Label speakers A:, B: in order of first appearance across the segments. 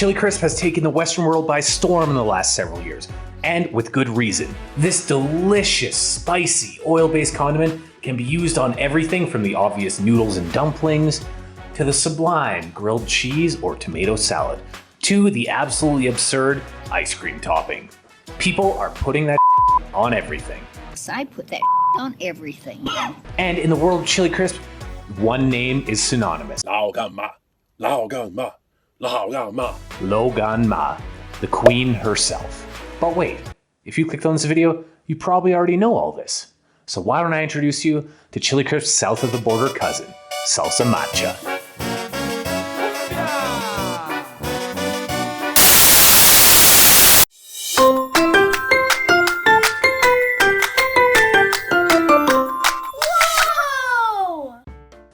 A: Chili crisp has taken the Western world by storm in the last several years, and with good reason. This delicious, spicy, oil-based condiment can be used on everything from the obvious noodles and dumplings, to the sublime grilled cheese or tomato salad, to the absolutely absurd ice cream topping. People are putting that on everything.
B: I put that on everything.
A: And in the world of chili crisp, one name is synonymous.
C: 老干妈，老干妈，老干妈。
A: Logan Ma, the queen herself. But wait, if you clicked on this video, you probably already know all this. So why don't I introduce you to chili crisp's south of the border cousin, SALSA MACHA.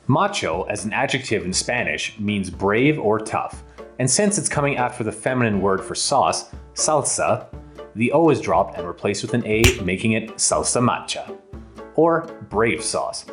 A: Macho, as an adjective in Spanish, means brave or tough, and since it's coming after the feminine word for sauce, salsa, the O is dropped and replaced with an A, making it salsa macha, or brave sauce.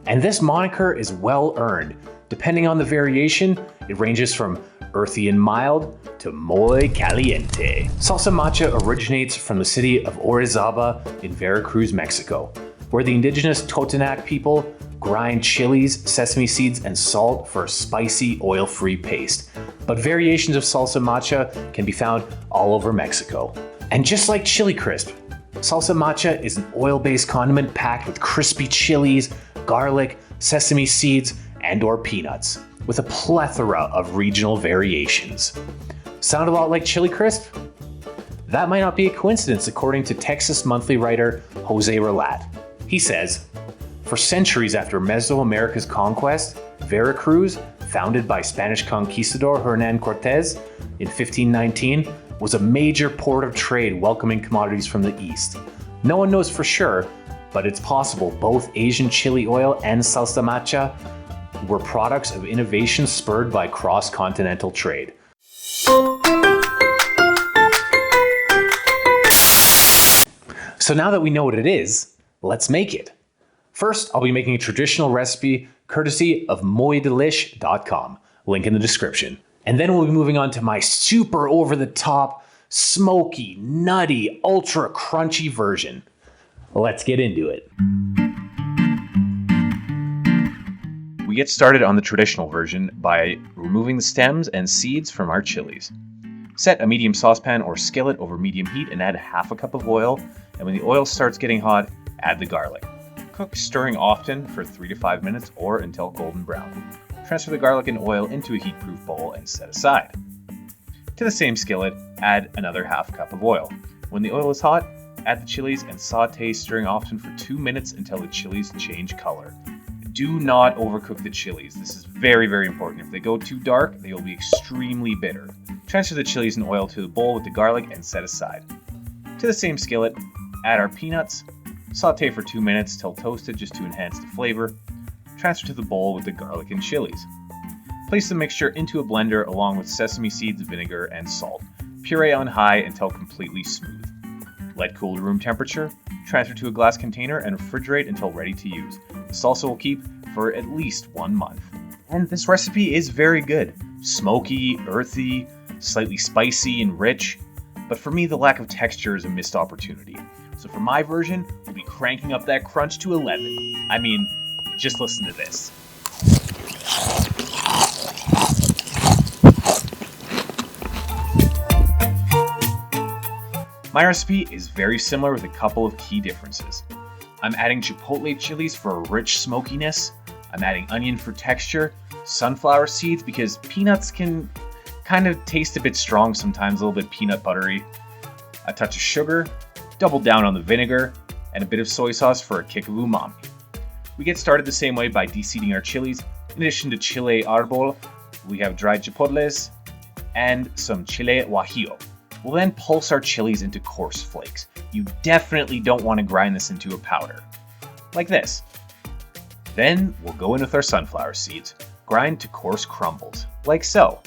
A: And this moniker is well earned. Depending on the variation, it ranges from earthy and mild to muy caliente. Salsa macha originates from the city of Orizaba in Veracruz, Mexico, where the indigenous Totonac people grind chilies, sesame seeds, and salt for a spicy, oil-free paste. But variations of salsa macha can be found all over Mexico. And just like chili crisp, salsa macha is an oil-based condiment packed with crispy chilies, garlic, sesame seeds, and/or peanuts, with a plethora of regional variations. Sound a lot like chili crisp? That might not be a coincidence, according to Texas Monthly writer Jose Relat. He says, for centuries after Mesoamerica's conquest, Veracruz, founded by Spanish conquistador Hernan Cortez in 1519, was a major port of trade welcoming commodities from the east. No one knows for sure, but it's possible both Asian chili oil and salsa macha were products of innovation spurred by cross-continental trade. So now that we know what it is, let's make it. First, I'll be making a traditional recipe courtesy of moydelish.com, link in the description. And then we'll be moving on to my super over-the-top, smoky, nutty, ultra crunchy version. Let's get into it. We get started on the traditional version by removing the stems and seeds from our chilies. Set a medium saucepan or skillet over medium heat and add half a cup of oil, and when the oil starts getting hot, add the garlic. Cook stirring often for 3 to 5 minutes or until golden brown. Transfer the garlic and oil into a heat-proof bowl and set aside. To the same skillet, add another half cup of oil. When the oil is hot, add the chilies and saute, stirring often for 2 minutes until the chilies change color. Do not overcook the chilies. This is very, very important. If they go too dark, they will be extremely bitter. Transfer the chilies and oil to the bowl with the garlic and set aside. To the same skillet, add our peanuts. Saute for 2 minutes till toasted just to enhance the flavor. Transfer to the bowl with the garlic and chilies. Place the mixture into a blender along with sesame seeds, vinegar, and salt. Puree on high until completely smooth. Let cool to room temperature. Transfer to a glass container and refrigerate until ready to use. The salsa will keep for at least 1 month. And this recipe is very good. Smoky, earthy, slightly spicy and rich. But for me, the lack of texture is a missed opportunity. So for my version, we'll be cranking up that crunch to 11. I mean, just listen to this. My recipe is very similar with a couple of key differences. I'm adding chipotle chilies for a rich smokiness. I'm adding onion for texture, sunflower seeds because peanuts can kind of taste a bit strong sometimes, a little bit peanut buttery. A touch of sugar, double down on the vinegar, and a bit of soy sauce for a kick of umami. We get started the same way by deseeding our chilies. In addition to chile arbol, we have dried chipotles and some chile guajillo. We'll then pulse our chilies into coarse flakes. You definitely don't want to grind this into a powder, like this. Then we'll go in with our sunflower seeds, grind to coarse crumbles, like so.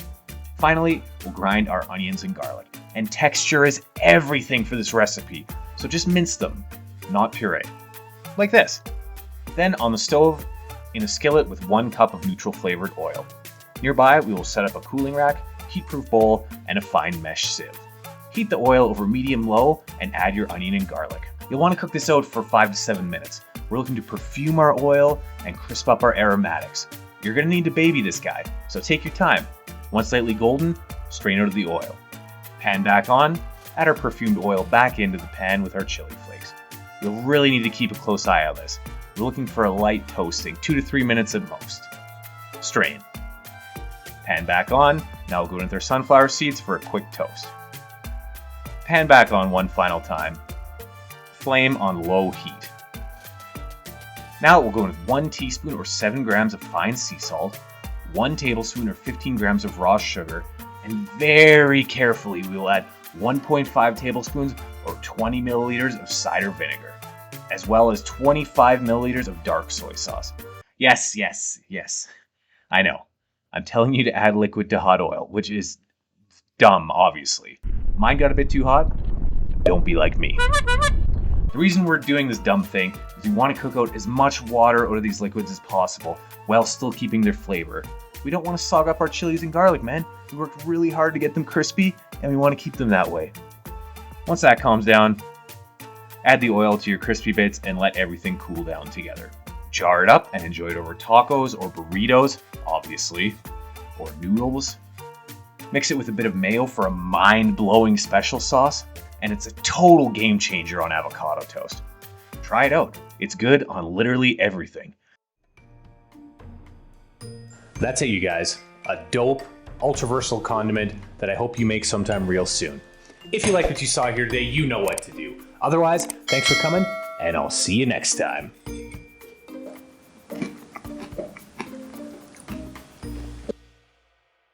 A: Finally, we'll grind our onions and garlic. And texture is everything for this recipe, so just mince them, not puree, like this. Then on the stove, in a skillet with 1 cup of neutral flavored oil. Nearby, we will set up a cooling rack heat-proof bowl, and a fine mesh sieve. Heat the oil over medium-low and add your onion and garlic. You'll want to cook this out for 5 to 7 minutes. We're looking to perfume our oil and crisp up our aromatics. You're going to need to baby this guy, so take your time. Once slightly golden, strain out of the oil. Pan back on, add our perfumed oil back into the pan with our chili flakes. You'll really need to keep a close eye on this. We're looking for a light toasting, 2 to 3 minutes at most. Strain. Pan back on, now we'll go in with our sunflower seeds for a quick toast. Pan back on one final time. Flame on low heat. Now we'll go in with 1 teaspoon or 7 grams of fine sea salt, 1 tablespoon or 15 grams of raw sugar, and very carefully we will add 1.5 tablespoons or 20 milliliters of cider vinegar, as well as 25 milliliters of dark soy sauce. Yes. I know. I'm telling you to add liquid to hot oil, which is dumb, obviously. Mine got a bit too hot. Don't be like me. The reason we're doing this dumb thing is we want to cook out as much water out of these liquids as possible while still keeping their flavor. We don't want to sog up our chilies and garlic, man. We worked really hard to get them crispy, and we want to keep them that way. Once that calms down, add the oil to your crispy bits and let everything cool down together. Jar it up and enjoy it over tacos or burritos, obviously, or noodles. Mix it with a bit of mayo for a mind-blowing special sauce, and it's a total game changer on avocado toast. Try it out. It's good on literally everything. That's it, you guys. A dope, ultra-versatile condiment that I hope you make sometime real soon. If you like what you saw here today, you know what to do. Otherwise, thanks for coming, and I'll see you next time.